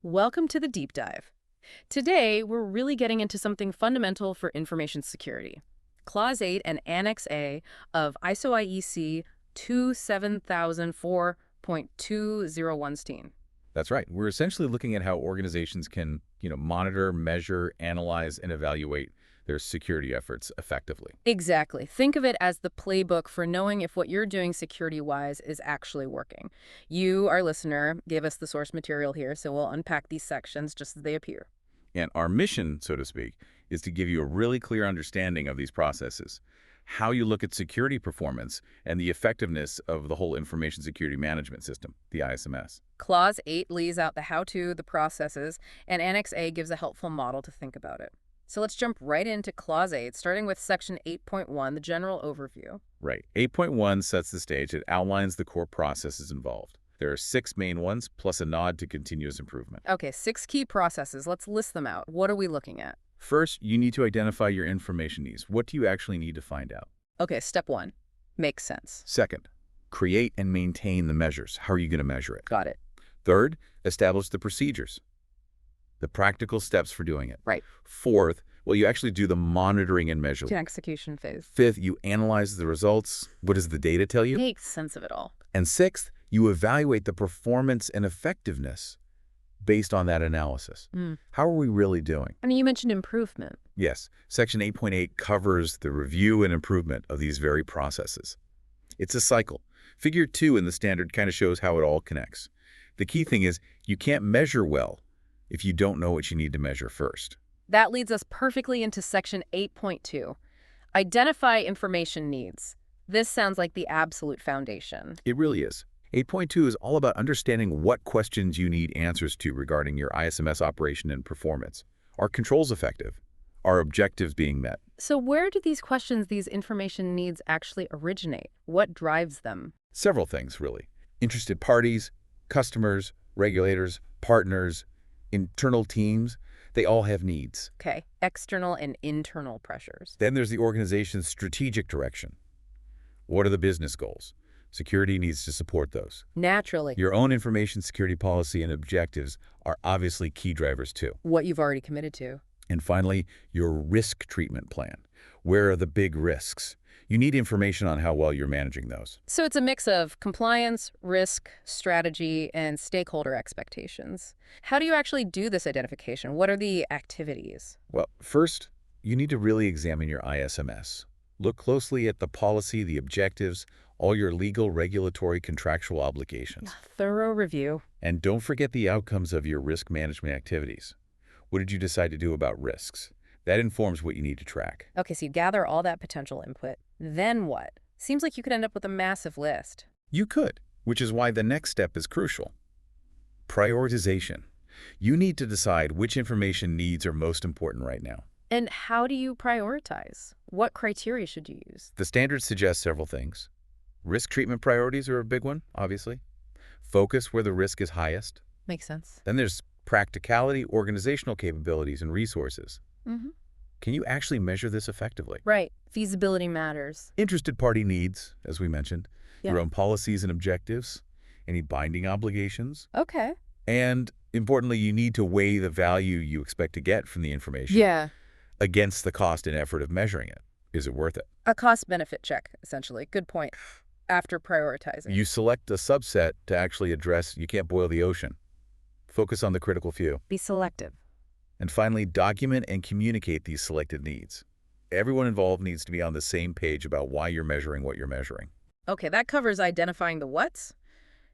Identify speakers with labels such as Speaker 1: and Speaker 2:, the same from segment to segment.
Speaker 1: Welcome to the deep dive. Today, we're really getting into something fundamental for information security. Clause 8 and Annex A of ISO IEC 27004.201.
Speaker 2: That's right. We're essentially looking at how organizations can, monitor, measure, analyze, and evaluate their security efforts effectively.
Speaker 1: Exactly. Think of it as the playbook for knowing if what you're doing security-wise is actually working. You, our listener, gave us the source material here, so we'll unpack these sections just as they appear.
Speaker 2: And our mission, so to speak, is to give you a really clear understanding of these processes, how you look at security performance, and the effectiveness of the whole information security management system, the ISMS.
Speaker 1: Clause 8 lays out the how-to, the processes, and Annex A gives a helpful model to think about it. So let's jump right into Clause 8, starting with Section 8.1, the general overview.
Speaker 2: Right. 8.1 sets the stage. It outlines the core processes involved. There are 6 main ones, plus a nod to continuous improvement.
Speaker 1: Okay, 6 key processes. Let's list them out. What are we looking at?
Speaker 2: First, you need to identify your information needs. What do you actually need to find out?
Speaker 1: Okay, step 1. Makes sense.
Speaker 2: Second, create and maintain the measures. How are you going to measure it?
Speaker 1: Got it.
Speaker 2: Third, establish the procedures, the practical steps for doing it.
Speaker 1: Right.
Speaker 2: Fourth, well, you actually do the monitoring and
Speaker 1: To
Speaker 2: measurement.
Speaker 1: execution phase.
Speaker 2: Fifth, you analyze the results. What does the data tell you?
Speaker 1: Makes sense of it all.
Speaker 2: And sixth, you evaluate the performance and effectiveness based on that analysis. How are we really doing?
Speaker 1: I mean, you mentioned improvement.
Speaker 2: Yes, Section 8.8 covers the review and improvement of these very processes. It's a cycle. Figure 2 in the standard kind of shows how it all connects. The key thing is you can't measure well if you don't know what you need to measure first.
Speaker 1: That leads us perfectly into Section 8.2. Identify information needs. This sounds like the absolute foundation.
Speaker 2: It really is. 8.2 is all about understanding what questions you need answers to regarding your ISMS operation and performance. Are controls effective? Are objectives being met?
Speaker 1: So where do these questions, these information needs actually originate? What drives them?
Speaker 2: Several things, really. Interested parties, customers, regulators, partners, internal teams, they all have needs.
Speaker 1: Okay, external and internal pressures.
Speaker 2: Then there's the organization's strategic direction. What are the business goals? Security needs to support those.
Speaker 1: Naturally.
Speaker 2: Your own information security policy and objectives are obviously key drivers too.
Speaker 1: What you've already committed to.
Speaker 2: And finally, your risk treatment plan. Where are the big risks? You need information on how well you're managing those.
Speaker 1: So it's a mix of compliance, risk, strategy, and stakeholder expectations. How do you actually do this identification? What are the activities?
Speaker 2: Well, first, you need to really examine your ISMS. Look closely at the policy, the objectives, all your legal, regulatory, contractual obligations.
Speaker 1: Thorough review.
Speaker 2: And don't forget the outcomes of your risk management activities. What did you decide to do about risks? That informs what you need to track.
Speaker 1: Okay, so you gather all that potential input. Then what? Seems like you could end up with a massive list.
Speaker 2: You could, which is why the next step is crucial. Prioritization. You need to decide which information needs are most important right now.
Speaker 1: And how do you prioritize? What criteria should you use?
Speaker 2: The standards suggest several things. Risk treatment priorities are a big one, obviously. Focus where the risk is highest.
Speaker 1: Makes sense.
Speaker 2: Then there's practicality, organizational capabilities, and resources. Can you actually measure this effectively?
Speaker 1: Right. Feasibility matters.
Speaker 2: Interested party needs, as we mentioned,
Speaker 1: Yeah.
Speaker 2: your own policies and objectives, any binding obligations,
Speaker 1: Okay.
Speaker 2: and importantly, you need to weigh the value you expect to get from the information
Speaker 1: Yeah.
Speaker 2: against the cost and effort of measuring it. Is it worth it?
Speaker 1: A cost-benefit check, essentially. Good point. After prioritizing.
Speaker 2: You select a subset to actually address you can't boil the ocean. Focus on the critical few.
Speaker 1: Be selective.
Speaker 2: And finally, document and communicate these selected needs. Everyone involved needs to be on the same page about why you're measuring what you're measuring.
Speaker 1: Okay, that covers identifying the what's.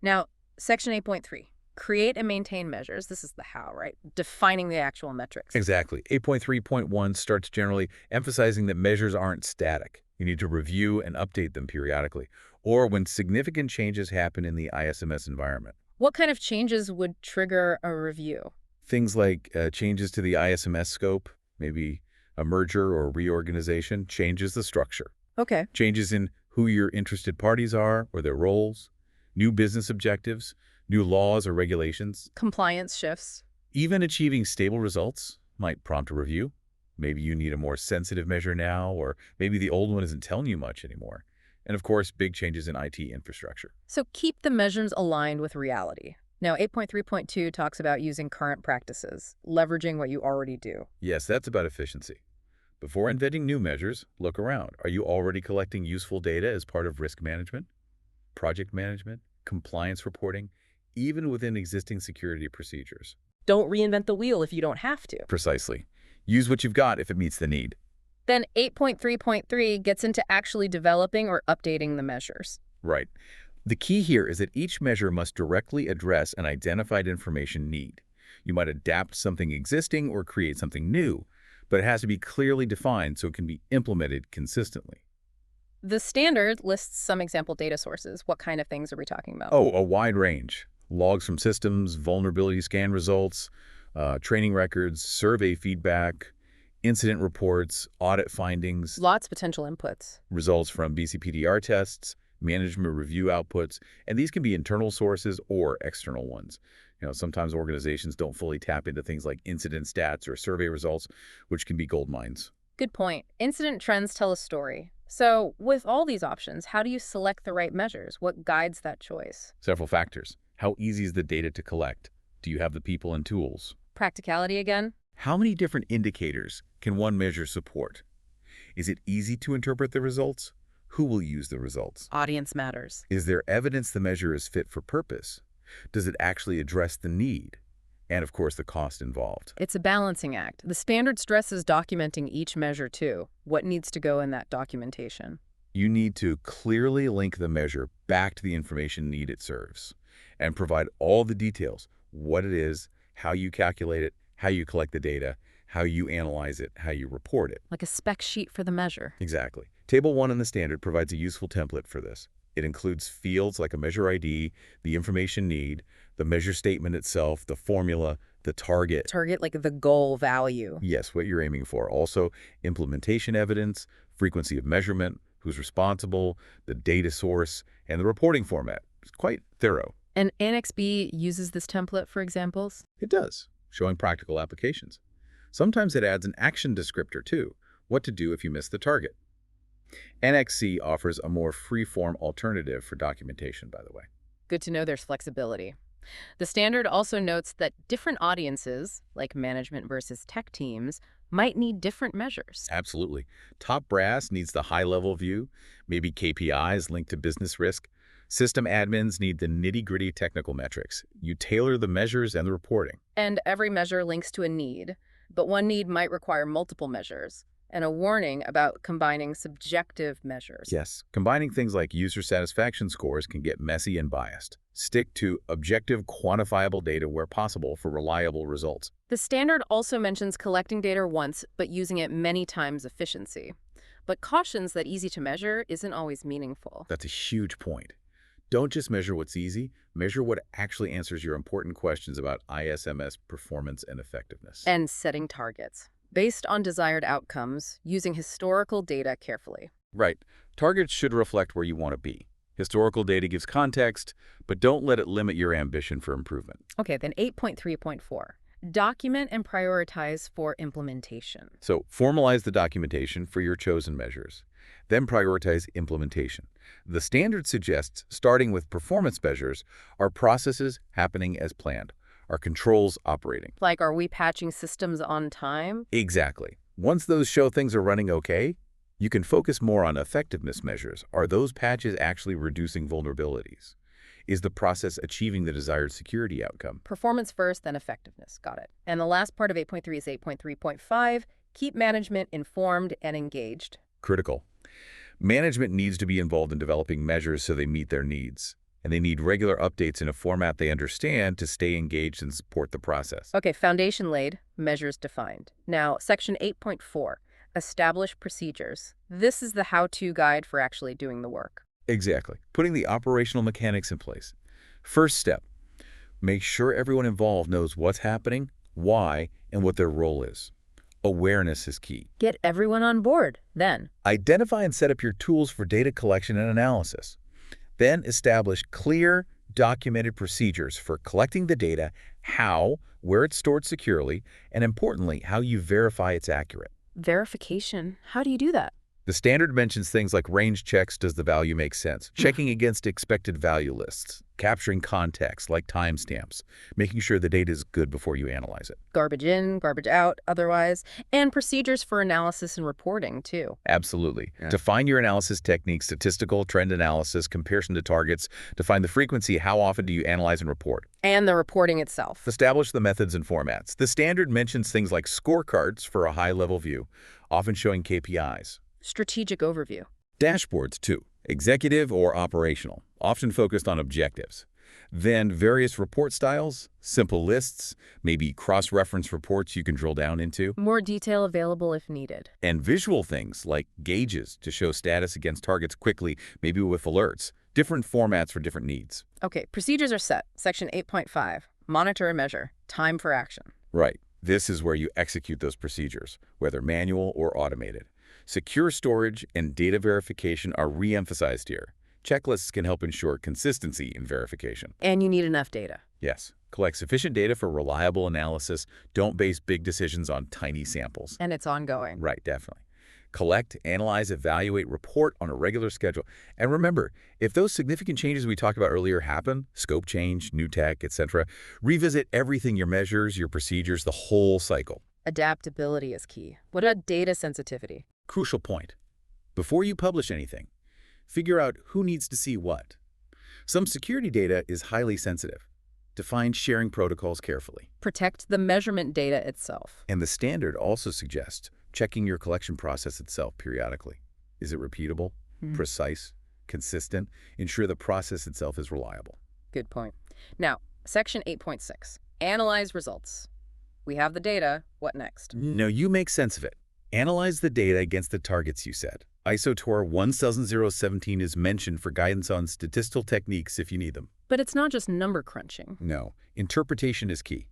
Speaker 1: Now, Section 8.3. Create and maintain measures. This is the how, right? Defining the actual metrics.
Speaker 2: Exactly. 8.3.1 starts generally emphasizing that measures aren't static. You need to review and update them periodically, or when significant changes happen in the ISMS environment.
Speaker 1: What kind of changes would trigger a review?
Speaker 2: Things like changes to the ISMS scope, maybe a merger or reorganization, changes the structure.
Speaker 1: Okay.
Speaker 2: Changes in who your interested parties are or their roles, new business objectives, new laws or regulations.
Speaker 1: Compliance shifts.
Speaker 2: Even achieving stable results might prompt a review. Maybe you need a more sensitive measure now, or maybe the old one isn't telling you much anymore. And of course, big changes in IT infrastructure.
Speaker 1: So keep the measures aligned with reality. Now, 8.3.2 talks about using current practices, leveraging what you already do.
Speaker 2: Yes, that's about efficiency. Before inventing new measures, look around. Are you already collecting useful data as part of risk management, project management, compliance reporting, even within existing security procedures?
Speaker 1: Don't reinvent the wheel if you don't have to.
Speaker 2: Precisely. Use what you've got if it meets the need.
Speaker 1: Then 8.3.3 gets into actually developing or updating the measures.
Speaker 2: Right. The key here is that each measure must directly address an identified information need. You might adapt something existing or create something new, but it has to be clearly defined so it can be implemented consistently.
Speaker 1: The standard lists some example data sources. What kind of things are we talking about?
Speaker 2: Oh, a wide range. Logs from systems, vulnerability scan results, training records, survey feedback, incident reports, audit findings,
Speaker 1: Lots of potential inputs.
Speaker 2: results from BCPDR tests, management review outputs, and these can be internal sources or external ones. Sometimes organizations don't fully tap into things like incident stats or survey results, which can be gold mines.
Speaker 1: Good point. Incident trends tell a story. So with all these options, how do you select the right measures? What guides that choice?
Speaker 2: Several factors. How easy is the data to collect? Do you have the people and tools?
Speaker 1: Practicality again?
Speaker 2: How many different indicators can one measure support? Is it easy to interpret the results? Who will use the results?
Speaker 1: Audience matters.
Speaker 2: Is there evidence the measure is fit for purpose? Does it actually address the need? And of course, the cost involved.
Speaker 1: It's a balancing act. The standard stresses documenting each measure too. What needs to go in that documentation?
Speaker 2: You need to clearly link the measure back to the information need it serves and provide all the details, what it is, how you calculate it, how you collect the data, how you analyze it, how you report it.
Speaker 1: Like a spec sheet for the measure.
Speaker 2: Exactly. Table 1 in the standard provides a useful template for this. It includes fields like a measure ID, the information need, the measure statement itself, the formula, the target.
Speaker 1: Target like the goal value.
Speaker 2: Yes, what you're aiming for. Also, implementation evidence, frequency of measurement, who's responsible, the data source, and the reporting format. It's quite thorough.
Speaker 1: And Annex B uses this template for examples?
Speaker 2: It does, showing practical applications. Sometimes it adds an action descriptor too, what to do if you miss the target. Annex C offers a more free-form alternative for documentation, by the way.
Speaker 1: Good to know there's flexibility. The standard also notes that different audiences, like management versus tech teams, might need different measures.
Speaker 2: Absolutely. Top brass needs the high-level view, maybe KPIs linked to business risk. System admins need the nitty-gritty technical metrics. You tailor the measures and the reporting.
Speaker 1: And every measure links to a need, but one need might require multiple measures, and a warning about combining subjective measures.
Speaker 2: Yes, combining things like user satisfaction scores can get messy and biased. Stick to objective, quantifiable data where possible for reliable results.
Speaker 1: The standard also mentions collecting data once, but using it many times efficiency. But cautions that easy to measure isn't always meaningful.
Speaker 2: That's a huge point. Don't just measure what's easy, measure what actually answers your important questions about ISMS performance and effectiveness.
Speaker 1: And setting targets based on desired outcomes, using historical data carefully.
Speaker 2: Right. Targets should reflect where you want to be. Historical data gives context, but don't let it limit your ambition for improvement.
Speaker 1: Okay, then 8.3.4. Document and prioritize for implementation.
Speaker 2: So formalize the documentation for your chosen measures. Then prioritize implementation. The standard suggests starting with performance measures are processes happening as planned. Are controls operating?
Speaker 1: Like, are we patching systems on time?
Speaker 2: Exactly. Once those show things are running okay, you can focus more on effectiveness measures. Are those patches actually reducing vulnerabilities? Is the process achieving the desired security outcome?
Speaker 1: Performance first, then effectiveness. Got it. And the last part of 8.3 is 8.3.5. Keep management informed and engaged.
Speaker 2: Critical. Management needs to be involved in developing measures so they meet their needs. And they need regular updates in a format they understand to stay engaged and support the process.
Speaker 1: Okay, foundation laid, measures defined. Now, section 8.4, establish procedures. This is the how-to guide for actually doing the work.
Speaker 2: Exactly. Putting the operational mechanics in place. First step, make sure everyone involved knows what's happening, why, and what their role is. Awareness is key.
Speaker 1: Get everyone on board, then.
Speaker 2: Identify and set up your tools for data collection and analysis. Then establish clear, documented procedures for collecting the data, how, where it's stored securely, and importantly, how you verify it's accurate.
Speaker 1: Verification. How do you do that?
Speaker 2: The standard mentions things like range checks, does the value make sense, checking against expected value lists, capturing context like timestamps, making sure the data is good before you analyze it.
Speaker 1: Garbage in, garbage out, otherwise, and procedures for analysis and reporting, too.
Speaker 2: Absolutely.
Speaker 3: Yeah.
Speaker 2: Define your analysis techniques, statistical, trend analysis, comparison to targets. Define the frequency, how often do you analyze and report.
Speaker 1: And the reporting itself.
Speaker 2: Establish the methods and formats. The standard mentions things like scorecards for a high-level view, often showing KPIs.
Speaker 1: Strategic overview.
Speaker 2: Dashboards, too, executive or operational, often focused on objectives. Then various report styles, simple lists, maybe cross-reference reports you can drill down into,
Speaker 1: More detail available if needed.
Speaker 2: and visual things like gauges to show status against targets quickly, maybe with alerts, different formats for different needs.
Speaker 1: Okay, procedures are set. Section 8.5, monitor and measure, time for action.
Speaker 2: Right. This is where you execute those procedures, whether manual or automated. Secure storage and data verification are re-emphasized here. Checklists can help ensure consistency in verification.
Speaker 1: And you need enough data.
Speaker 2: Yes, collect sufficient data for reliable analysis. Don't base big decisions on tiny samples.
Speaker 1: And it's ongoing.
Speaker 2: Right, definitely. Collect, analyze, evaluate, report on a regular schedule. And remember, if those significant changes we talked about earlier happen, scope change, new tech, etc., revisit everything, your measures, your procedures, the whole cycle.
Speaker 1: Adaptability is key. What about data sensitivity?
Speaker 2: Crucial point. Before you publish anything, figure out who needs to see what. Some security data is highly sensitive. Define sharing protocols carefully.
Speaker 1: Protect the measurement data itself.
Speaker 2: And the standard also suggests checking your collection process itself periodically. Is it repeatable, precise, consistent? Ensure the process itself is reliable.
Speaker 1: Good point. Now, section 8.6, analyze results. We have the data. What next?
Speaker 2: Now you make sense of it. Analyze the data against the targets you set. ISO TOR 17017 is mentioned for guidance on statistical techniques if you need them.
Speaker 1: But it's not just number crunching.
Speaker 2: No, interpretation is key.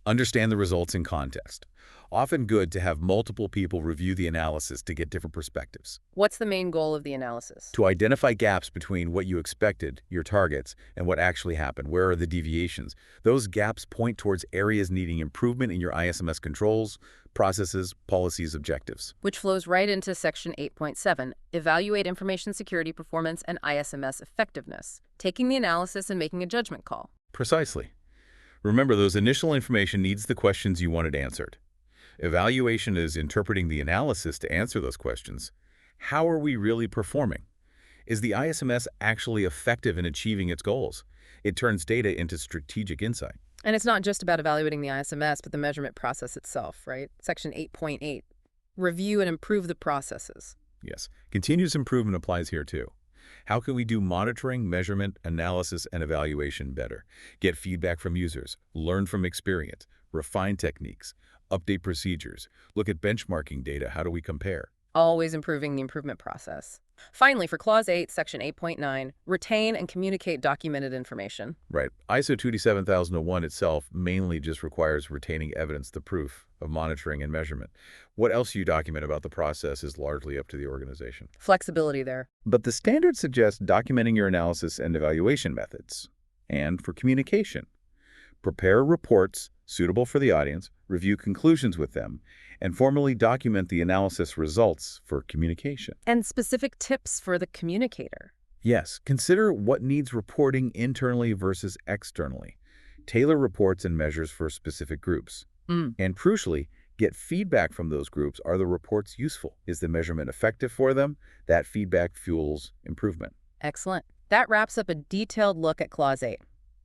Speaker 2: Understand the results in context. Often good to have multiple people review the analysis to get different perspectives.
Speaker 1: What's the main goal of the analysis?
Speaker 2: To identify gaps between what you expected, your targets, and what actually happened. Where are the deviations? Those gaps point towards areas needing improvement in your ISMS controls, processes, policies, objectives.
Speaker 1: Which flows right into section 8.7, evaluate information security performance and ISMS effectiveness, taking the analysis and making a judgment call.
Speaker 2: Precisely. Remember, those initial information needs the questions you wanted answered. Evaluation is interpreting the analysis to answer those questions. How are we really performing? Is the ISMS actually effective in achieving its goals? It turns data into strategic insight.
Speaker 1: And it's not just about evaluating the ISMS, but the measurement process itself, right? Section 8.8, review and improve the processes.
Speaker 2: Yes, continuous improvement applies here too. How can we do monitoring, measurement, analysis, and evaluation better? Get feedback from users, learn from experience, refine techniques, update procedures, look at benchmarking data. How do we compare?
Speaker 1: Always improving the improvement process. Finally, for Clause 8, Section 8.9, retain and communicate documented information.
Speaker 2: Right. ISO 27001 itself mainly just requires retaining evidence, the proof of monitoring and measurement. What else you document about the process is largely up to the organization.
Speaker 1: Flexibility there.
Speaker 2: But the standard suggests documenting your analysis and evaluation methods. And for communication, prepare reports suitable for the audience, review conclusions with them, and formally document the analysis results for communication.
Speaker 1: And specific tips for the communicator.
Speaker 2: Yes, consider what needs reporting internally versus externally. Tailor reports and measures for specific groups. And crucially, get feedback from those groups. Are the reports useful? Is the measurement effective for them? That feedback fuels improvement.
Speaker 1: Excellent. That wraps up a detailed look at Clause 8.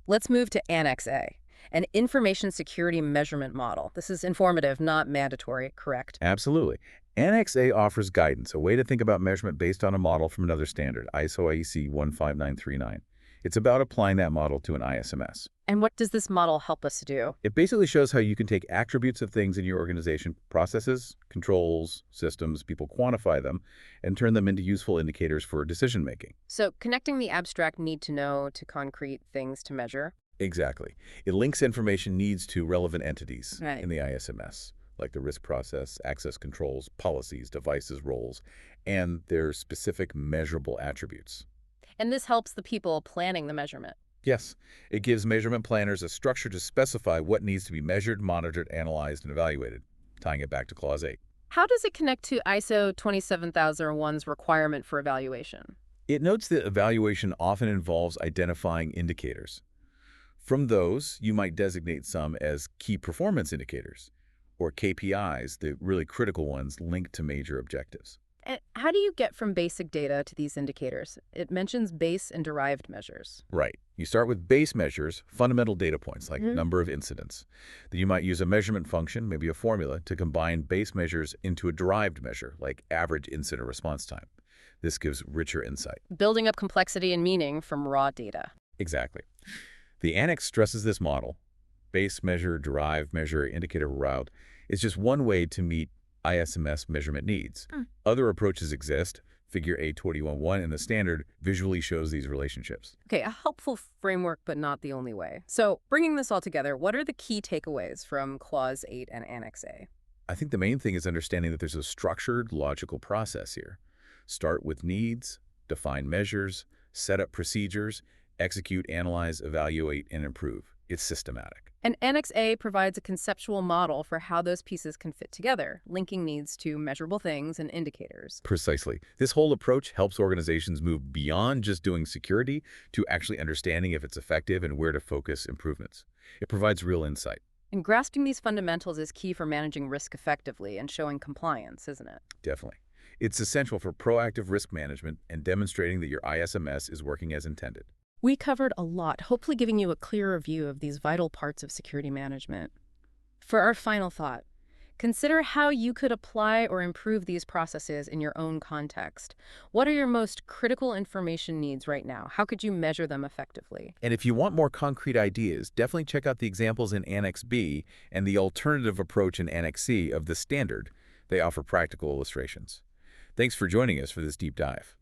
Speaker 1: Let's move to Annex A, an information security measurement model. This is informative, not mandatory, correct?
Speaker 2: Absolutely. Annex A offers guidance, a way to think about measurement based on a model from another standard, ISO IEC 15939. It's about applying that model to an ISMS.
Speaker 1: And what does this model help us do?
Speaker 2: It basically shows how you can take attributes of things in your organization, processes, controls, systems, people quantify them, and turn them into useful indicators for decision-making.
Speaker 1: So connecting the abstract need to know to concrete things to measure.
Speaker 2: Exactly. It links information needs to relevant entities
Speaker 1: Right.
Speaker 2: in the ISMS, like the risk process, access controls, policies, devices, roles, and their specific measurable attributes.
Speaker 1: And this helps the people planning the measurement.
Speaker 2: Yes, it gives measurement planners a structure to specify what needs to be measured, monitored, analyzed, and evaluated, tying it back to Clause 8.
Speaker 1: How does it connect to ISO 27001's requirement for evaluation?
Speaker 2: It notes that evaluation often involves identifying indicators. From those, you might designate some as key performance indicators, or KPIs, the really critical ones linked to major objectives.
Speaker 1: And how do you get from basic data to these indicators? It mentions base and derived measures.
Speaker 2: Right. You start with base measures, fundamental data points like
Speaker 1: Hmm.
Speaker 2: number of incidents. Then you might use a measurement function, maybe a formula, to combine base measures into a derived measure like average incident response time. This gives richer insight.
Speaker 1: Building up complexity and meaning from raw data.
Speaker 2: Exactly. The Annex stresses this model. Base measure, derived measure, indicator route is just one way to meet ISMS measurement needs.
Speaker 1: Hmm.
Speaker 2: Other approaches exist. Figure A21.1 in the standard visually shows these relationships.
Speaker 1: Okay, a helpful framework, but not the only way. So, bringing this all together, what are the key takeaways from Clause 8 and Annex A?
Speaker 2: I think the main thing is understanding that there's a structured, logical process here. Start with needs, define measures, set up procedures, execute, analyze, evaluate, and improve. It's systematic.
Speaker 1: And Annex A provides a conceptual model for how those pieces can fit together, linking needs to measurable things and indicators.
Speaker 2: Precisely. This whole approach helps organizations move beyond just doing security to actually understanding if it's effective and where to focus improvements. It provides real insight.
Speaker 1: And grasping these fundamentals is key for managing risk effectively and showing compliance, isn't it?
Speaker 2: Definitely. It's essential for proactive risk management and demonstrating that your ISMS is working as intended.
Speaker 1: We covered a lot, hopefully giving you a clearer view of these vital parts of security management. For our final thought, consider how you could apply or improve these processes in your own context. What are your most critical information needs right now? How could you measure them effectively?
Speaker 2: And if you want more concrete ideas, definitely check out the examples in Annex B and the alternative approach in Annex C of the standard. They offer practical illustrations. Thanks for joining us for this deep dive.